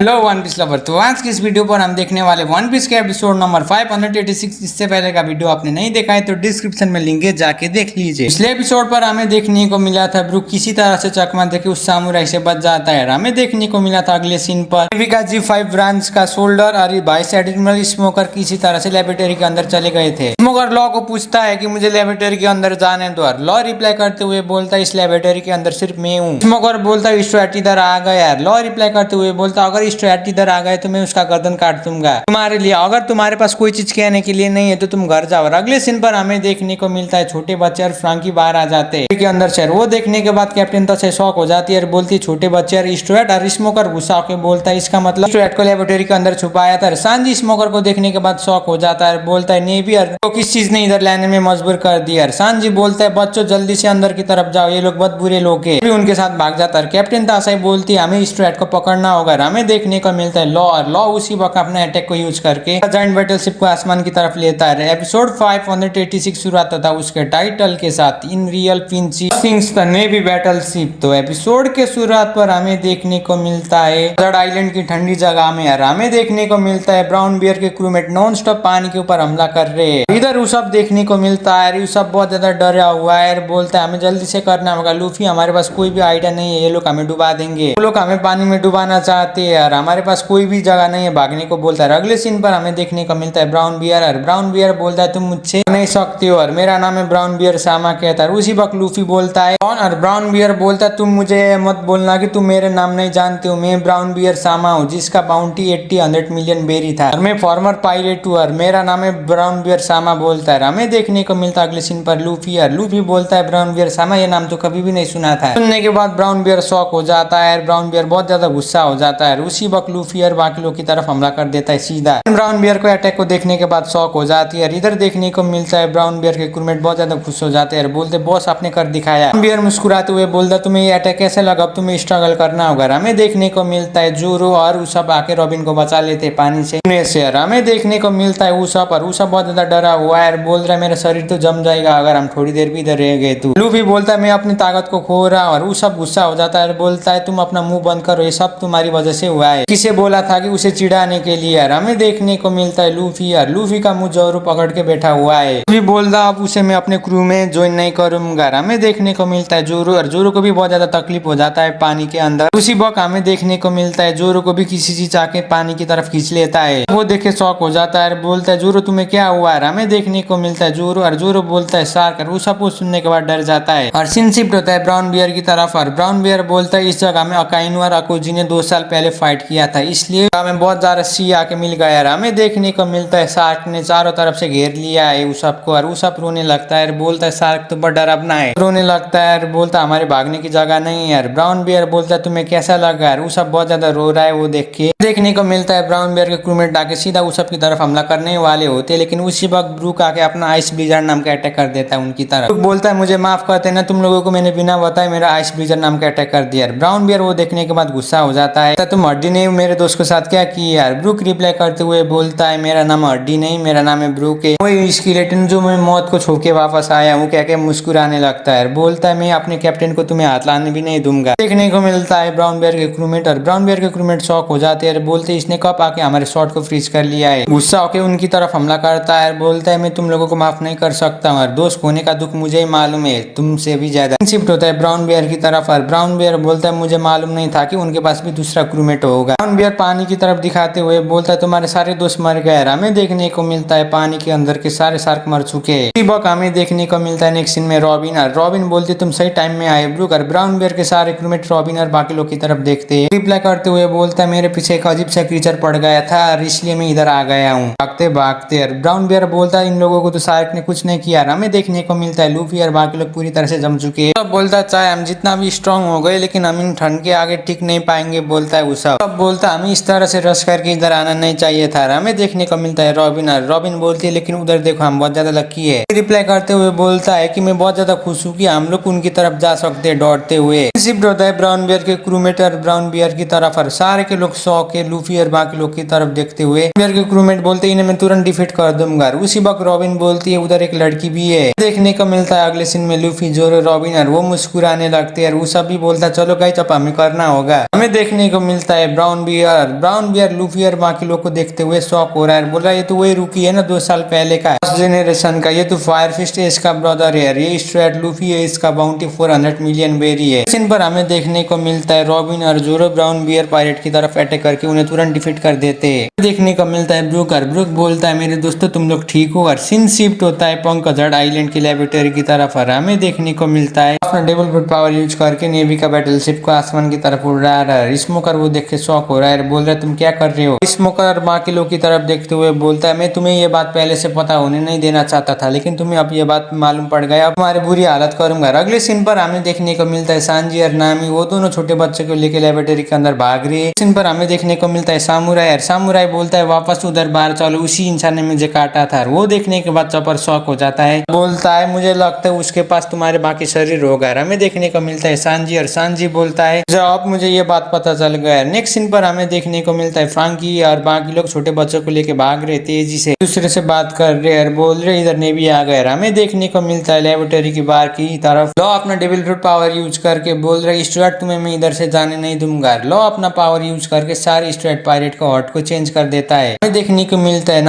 Hello one piece lover. तो आज की इस वीडियो पर हम देखने वाले वन पीस के एपिसोड नंबर 586। इससे पहले का वीडियो आपने नहीं देखा है तो डिस्क्रिप्शन में लिंक है, जाके देख लीजिए। पिछले एपिसोड पर हमें देखने को मिला था ब्रूक किसी तरह से चकमा देके उस सामुराई से बच जाता है। हमें देखने को मिला था अगले सीन पर नेवी का G5 ब्रांच का शोल्डर और वाइस एडमिरल स्मोकर किसी तरह से लेबोरेटरी के अंदर चले गए थे। स्मोकर लॉ को पूछता है कि मुझे लेबोरेटरी के अंदर जाने दो। लॉ रिप्लाई करते हुए बोलता है इस लेबोरेटरी के अंदर सिर्फ मैं हूँ। स्मोकर बोलता है स्ट्रेट इधर आ गया। लॉ रिप्लाई करते हुए बोलता अगर स्ट्रेट इधर आ गए तो मैं उसका गर्दन काट दूंगा तुम्हारे लिए। अगर तुम्हारे पास कोई चीज कहने के लिए नहीं है तो तुम घर जाओ। और अगले सीन पर हमें देखने को मिलता है छोटे बच्चे और फ्रांकी बाहर आ जाते हैं के अंदर से। वो देखने के बाद कैप्टन तो से शॉक हो जाती है और बोलती है छोटे बच्चे और स्टुअर्ट। और स्मोकर गुस्सा होकर बोलता है इसका मतलब स्टुअर्ट को लेबोरेटरी के अंदर छुपाया था। सांजी स्मोकर को देखने के बाद शॉक हो जाता है, बोलता है नेवियर को किस चीज ने इधर लाने में मजबूर कर दिया। सांजी बोलता है बच्चों जल्दी से अंदर की तरफ जाओ, ये लोग बहुत बुरे लोग हैं। उनके साथ भाग जाता है। कैप्टन तासाई बोलती है हमें स्टुअर्ट को पकड़ना होगा। हमें देखने को मिलता है लॉ और लॉ उसी वक्त अपने अटैक को यूज करके जॉइंट बैटलशिप को आसमान की तरफ लेता है। एपिसोड 586 शुरू होता था उसके टाइटल के साथ in real Finchy sings the navy battleship. तो एपिसोड के शुरुआत पर हमें देखने को मिलता है रेड आइलैंड की ठंडी जगह में यार हमें देखने को मिलता है ब्राउन बियर के क्रूमेट नॉन स्टॉप पानी के ऊपर हमला कर रहे हैं। इधर यूसफ देखने को मिलता है। यूसफ बहुत ज्यादा डरा हुआ है, बोलता है हमें जल्दी से करना होगा लूफी, हमारे पास कोई भी आइडिया नहीं है, ये लोग हमें डुबा देंगे। वो लोग हमें पानी में डुबाना चाहते हैं यार, हमारे पास कोई भी जगह नहीं है भागने को बोलता है। अगले सीन पर हमें देखने को मिलता है ब्राउन बियर और ब्राउन बियर बोलता है तुम मुझसे नहीं सकते हो और मेरा नाम है ब्राउन बियर सामा कहता है। उसी वक्त लूफी बोलता है और ब्राउन बियर बोलता है तुम मुझे मत बोलना कि तुम मेरे नाम नहीं जानते हो, मैं ब्राउन बियर सामा हूँ जिसका बाउंटी 100 मिलियन बेरी था और मैं फॉर्मर पायरेट हूँ और मेरा नाम है ब्राउन बियर सामा बोलता है। हमें देखने को मिलता है अगले सीन पर लूफी और लूफी बोलता है ब्राउन बियर सामा ये नाम तो कभी भी नहीं सुना था। सुनने के बाद ब्राउन बियर शॉक हो जाता है। ब्राउन बियर बहुत ज्यादा गुस्सा हो जाता है। उसी वक्त लूफी और बाकी लोग की तरफ हमला कर देता है सीधा। ब्राउन बियर को अटैक को देखने के बाद शॉक हो जाती है। इधर देखने को मिलता है ब्राउन बियर के क्रूमेट बहुत ज्यादा खुश हो जाते हैं, बोलते बॉस आपने कर दिखाया। बियर मुस्कुराते हुए बोलता तुम्हें ये अटैक कैसे लगा, अब तुम्हें स्ट्रगल करना होगा। हमें देखने को मिलता है जोरो और उसब आके रॉबिन को बचा लेते पानी से। हमें देखने को मिलता है उसब और उसब बहुत ज्यादा डरा हुआ है, बोल रहा है मेरा शरीर तो जम जाएगा अगर हम थोड़ी देर भी इधर रह गए तो। लूफी बोलता है मैं अपनी ताकत को खो रहा हूँ और उसब गुस्सा हो जाता है, बोलता है तुम अपना मुंह बंद करो, ये सब तुम्हारी वजह से हुआ है। किसे बोला था कि उसे चिढ़ाने के लिए। हमें देखने को मिलता है लूफी और लूफी का मुंह जोरो पकड़ के बैठा हुआ है। लूफी बोलता अब उसे मैं अपने क्रू में ज्वाइन नहीं करूंगा। हमें देखने को मिलता है जोरो और जोरो को भी बहुत ज्यादा तकलीफ हो जाता है पानी के अंदर। उसी वक्त हमें देखने को मिलता है जोरो को भी किसी चीज आके पानी की तरफ खींच लेता है। वो देखे शौक हो जाता है, बोलता है जोरो तुम्हें क्या हुआ है। हमें देखने को मिलता है जोरो और जोरो बोलता है शार्क और वो सब कुछ सुनने के बाद डर जाता है और सीन शिफ्ट होता है ब्राउन बियर की तरफ। और ब्राउन बियर बोलता है इस जगह में अकाइनो और अकोजी ने 2 साल पहले फाइट किया था, इसलिए हमें बहुत ज्यादा सी आके मिल गया। हमें देखने को मिलता है शार्क ने चारों तरफ से घेर लिया है उसब को और उसब रोने लगता है, बोलता है शार्क तो बड़ा डरावना है। रोने लगता है, बोलता है हमारे भागने की जगह नहीं है। ब्राउन बियर बोलता है तुम्हें कैसा लगा है। उसब बहुत ज्यादा रो रहा है। वो देख के देखने को मिलता है ब्राउन बियर के क्रूमेट आके सीधा उसब की तरफ हमला करने वाले होते, लेकिन उसी वक्त ब्रूक आके अपना आइस ब्लीजर नाम का अटैक कर देता है उनकी तरफ। ब्रूक बोलता है मुझे माफ करते ना, तुम लोगों को मैंने बिना बताए मेरा आइस ब्लीजर नाम का अटैक कर दिया। ब्राउन बियर वो देखने के बाद गुस्सा हो जाता है, तुम हड्डी ने मेरे दोस्त के साथ क्या किया यार। ब्रूक रिप्लाई करते हुए बोलता है मेरा नाम हड्डी नहीं, मेरा नाम है ब्रूक है, वही स्केलेटन जो मैं मौत को छू के वापस आया हूँ कह के मुस्कुराने लगता है। बोलता है मैं अपने कैप्टन को तुम्हें हाथ लाने भी नहीं दूंगा। देखने को मिलता है ब्राउन बियर के क्रूमेट और ब्राउन बियर के क्रूमेट शॉक हो जाते हैं, बोलते इसने कब आके हमारे शॉट को फ्रीज कर लिया है। गुस्सा होकर उनकी तरफ हमला करता है, बोलता है मैं तुम लोगों को माफ नहीं कर सकता और दोस्त होने का दुख मुझे ही मालूम है तुमसे भी ज्यादा। शिफ्ट होता है ब्राउन बियर की तरफ और ब्राउन बियर बोलता है मुझे मालूम नहीं था कि उनके पास भी दूसरा क्रूमेट होगा। ब्राउन बियर पानी की तरफ दिखाते हुए बोलता है तुम्हारे सारे दोस्त मर गए। हमें देखने को मिलता है पानी के अंदर के सारे शार्क मर चुके हैं। इसी वक्त हमें देखने को मिलता है नेक्स्ट सीन में रॉबिन और रॉबिन बोलती तुम सही टाइम में आए। ब्रूक और ब्राउन बियर के सारे क्रूमेट रॉबिन और बाकी लोग की तरफ देखते हैं। रिप्लाई करते हुए बोलता है मेरे पीछे एक अजीब सा क्रीचर पड़ गया था और इसलिए मैं इधर आ गया हूँ भागते भागते। ब्राउन बियर बोलता है इन लोगों को तो शार्क ने कुछ नहीं किया। हमें देखने को मिलता है लूफी और बाकी लोग पूरी तरह से जम चुके हैं। सब बोलता है चाहे हम जितना भी स्ट्रांग हो गए लेकिन हम इन ठंड के आगे टिक नहीं पाएंगे बोलता है सब बोलता हमें इस तरह से रश करके इधर आना नहीं चाहिए था। हमें देखने को मिलता है रॉबिन और रॉबिन बोलती है लेकिन उधर देखो हम बहुत ज्यादा लकी है। रिप्लाई करते हुए बोलता है कि मैं बहुत ज्यादा खुश हूँ कि हम लोग उनकी तरफ जा सकते हैं दौड़ते हुए। शिफ्ट होता है ब्राउन बियर के क्रूमेट और ब्राउन बियर की तरफ और सारे के लोग शौक के लूफी और बाकी लोग की तरफ देखते हुए के क्रूमेट बोलते इन्हें मैं तुरंत डिफीट कर दूंगा। उसी वक्त रॉबिन बोलती है उधर एक लड़की भी है। देखने को मिलता है अगले सीन में लूफी, जोरो, रॉबिन और वो मुस्कुराने लगते हैं और वो सभी बोलता है चलो गाइस अब हमें करना होगा। हमें देखने को मिलता है ब्राउन बियर लूफी और बाकी लोग को देखते हुए शॉक हो रहा है, बोल रहा है ये तो वही रुकी है ना 2 साल पहले का फर्स्ट जेनरेशन का, ये तो फायर फिस्ट है इसका ब्रदर है, ये स्ट्रेट लूफी है, इसका बाउंटी 400 मिलियन बेरी है। सीन पर हमें देखने को मिलता है रॉबिन और जोरो ब्राउन बियर पायरेट की तरफ अटैक करके उन्हें तुरंत डिफीट कर देते हैं। देखने को मिलता है ब्रूक बोलता है मेरे दोस्तों तुम लोग ठीक हो, और सीन शिफ्ट होता है पंकजड़ आइलैंड की लेबोरेटरी की तरफ और हमें देखने को मिलता है अपना डेबल फुट पावर यूज करके नेवी का बैटलशिप को आसमान की तरफ उड़ रहा है। स्मोकर वो देख के शॉक हो रहा है, बोल रहा है तुम क्या कर रहे हो। स्मोकर बाकी लोग की तरफ देखते हुए बोलता है मैं तुम्हें ये बात पहले से पता होने नहीं देना चाहता था, लेकिन तुम्हें अब ये बात मालूम पड़ गया, अब तुम्हारी बुरी हालत करूंगा। अगले सीन पर हमें देखने को मिलता है सांजी और नामी, वो दोनों छोटे बच्चे को लेकर लेबोरेटरी के अंदर भाग रहे हैं। सीन पर हमें देखने को मिलता है सामुराई बोलता है वापस उधर बाहर चलो, उसी इंसान ने मुझे काटा था। वो देखने के बाद चॉपर शॉक हो जाता है, बोलता है मुझे लगता है उसके पास तुम्हारे बाकी शरीर होगा। हमें देखने को मिलता है सांजी बोलता है अब मुझे ये बात पता चल गया। नेक्स्ट सीन पर हमें देखने को मिलता है फ्रांकी और बाकी लोग छोटे बच्चों को लेके भाग रहे, तेजी से दूसरे से बात कर रहे और बोल रहे इधर नेवी आ गए। हमें देखने को मिलता है लेबोरेटरी की बाहर की तरफ लो अपना डेविल फ्रूट पावर यूज करके बोल रहे स्टुअर्ट तुम्हें मैं इधर से जाने नहीं दूंगा। लो अपना पावर यूज करके सारे स्टुअर्ट पायरेट को हॉट को चेंज कर देता है। हमें देखने को मिलता है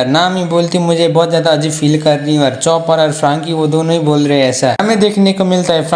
नामी बोलती मुझे बहुत ज्यादा अजीब फील कर रही है, और चॉपर और फ्रांकी वो दोनों ही बोल रहे हैं ऐसा। हमें देखने को मिलता है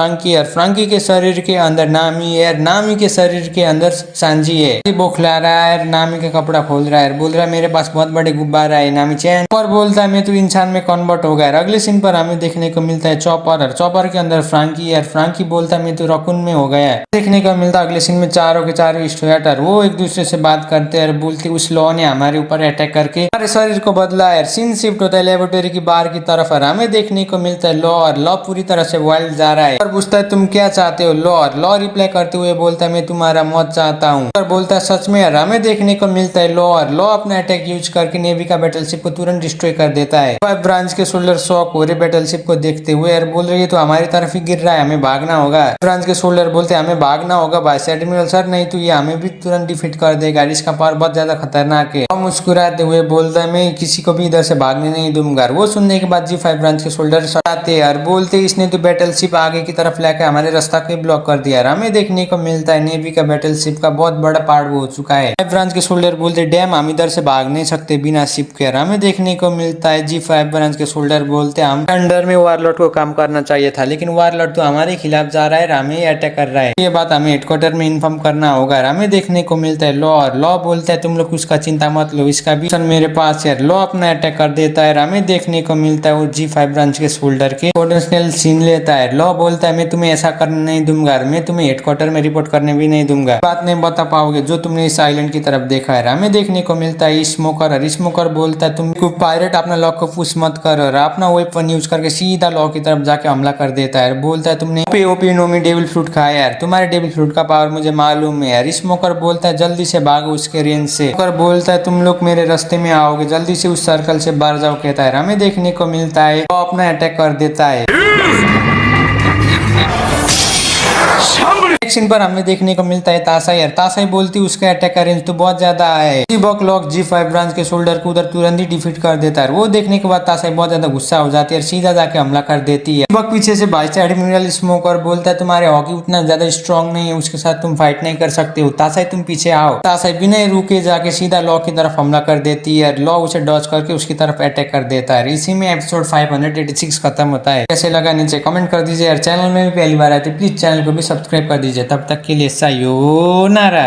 फ्रांकी के शरीर के अंदर नामी है, नामी के शरीर के अंदर सांजी है। बौखला रहा है, नामी का कपड़ा खोल रहा है, बोल रहा है मेरे पास बहुत बड़े गुब्बारा है। नामी चैन और बोलता है मैं तो इंसान में कन्वर्ट हो गया। अगले सीन पर हमें देखने को मिलता है चॉपर के अंदर फ्रांकी है, फ्रांकी बोलता है मैं तो रकुन में हो गया है। देखने को मिलता है अगले सीन में चारों के चारों स्टूडेंट वो एक दूसरे से बात करते हैं, बोलते उस लॉ ने हमारे ऊपर अटैक करके हमारे शरीर को बदला है। सीन शिफ्ट होता है लेबोरेटरी की बाहर की तरफ और हमें देखने को मिलता है लॉ पूरी तरह से वाइल्ड जा रहा है और पूछता है तुम क्या चाहते हो। लॉ रिप्लाई करते हुए बोलता है मैं तुम्हारा मौत चाहता हूँ, और बोलता है सच में। और हमें देखने को मिलता है लॉ अपना अटैक यूज करके नेवी का बैटलशिप को तुरंत डिस्ट्रॉय कर देता है। 5 ब्रांच के सोल्जर शॉक हो रहे बैटलशिप को देखते हुए और बोल रही है तो हमारी तरफ ही गिर रहा है, हमें भागना होगा। ब्रांच के सोल्जर बोलते हैं हमें भागना होगा वाइस एडमिरल सर, नहीं तो ये हमें भी तुरंत डिफीट कर देगा, इसका पावर बहुत ज्यादा खतरनाक है। मुस्कुराते हुए बोलता है मैं किसी को भी इधर से भागने नहीं दूंगा। वो सुनने के बाद G5 ब्रांच के सोल्जर आते हैं और बोलते इसने तो बैटलशिप आगे की तरफ लेकर हमारे रास्ता को ब्लॉक कर दिया। हमें देखने को मिलता है नेवी का बैटलशिप का बहुत बड़ा पार्ट हो चुका है। ब्रांच के सोल्जर बोलते डैम हम इधर से भाग नहीं सकते बिना शिप के। हमें देखने को मिलता है G5 ब्रांच के सोल्जर बोलते हम अंडर में वारलॉर्ड को काम करना चाहिए था, लेकिन वारलॉर्ड तो हमारे खिलाफ जा रहा है, हमें अटैक कर रहा है, ये बात हमें हेडक्वार्टर में इन्फॉर्म करना होगा। हमें देखने को मिलता है लॉ बोलता है तुम लोग उसका चिंता मत लो, इसका भी मेरे पास है। लॉ अपना अटैक कर देता है। हमें देखने को मिलता है वो G5 ब्रांच के सोल्जर के पोटेंशियल सीन लेता है। लॉ बोलता है मैं तुम्हें ऐसा करने नहीं दूंगा, मैं तुम्हें हेडक्वार्टर में रिपोर्ट करने भी नहीं दूंगा, बात नहीं बता पाओगे जो तुमने इस आइलैंड की तरफ देखा है। हमें देखने को मिलता है स्मोकर बोलता है तुम पायरेट अपना लॉ को पुश मत करो, और अपना वेपन यूज करके सीधा लॉ की तरफ जाके हमला कर देता है। बोलता है तुमने ओपी डेविल फ्रूट खाया यार, तुम्हारे डेविल फ्रूट का पावर मुझे मालूम है यार। स्मोकर बोलता है जल्दी से भागो उसके रेंज से। बोलता है तुम लोग मेरे रास्ते में आओगे, जल्दी से उस सर्कल से बाहर जाओ कहता है। हमें देखने को मिलता है वो अपना अटैक कर देता है। सीन पर हमें देखने को मिलता है तासाई बोलती उसका अटैक का रेंज तो बहुत ज्यादा है। लॉक G5 ब्रांच के सोल्जर को उधर तुरंत ही डिफीट कर देता है। वो देखने के बाद तासाई बहुत ज्यादा गुस्सा हो जाती है और सीधा जाके हमला कर देती है। पीछे से वाइस एडमिरल स्मोकर बोलता है तुम्हारे हॉकी उतना ज्यादा स्ट्रॉन्ग नहीं है, उसके साथ तुम फाइट नहीं कर सकते हो, तासाई तुम पीछे आओ। तासाई बिना रुके जाके सीधा लॉ की तरफ हमला कर देती है। लॉ उसे डॉज करके उसकी तरफ अटैक कर देता है। इसी में एपिसोड 586 खत्म होता है। कैसे लगा नीचे कमेंट कर दीजिए, और चैनल में भी पहली बार आए तो प्लीज चैनल को भी सब्सक्राइब कर दीजिए। तब तक के लिए सायोनारा।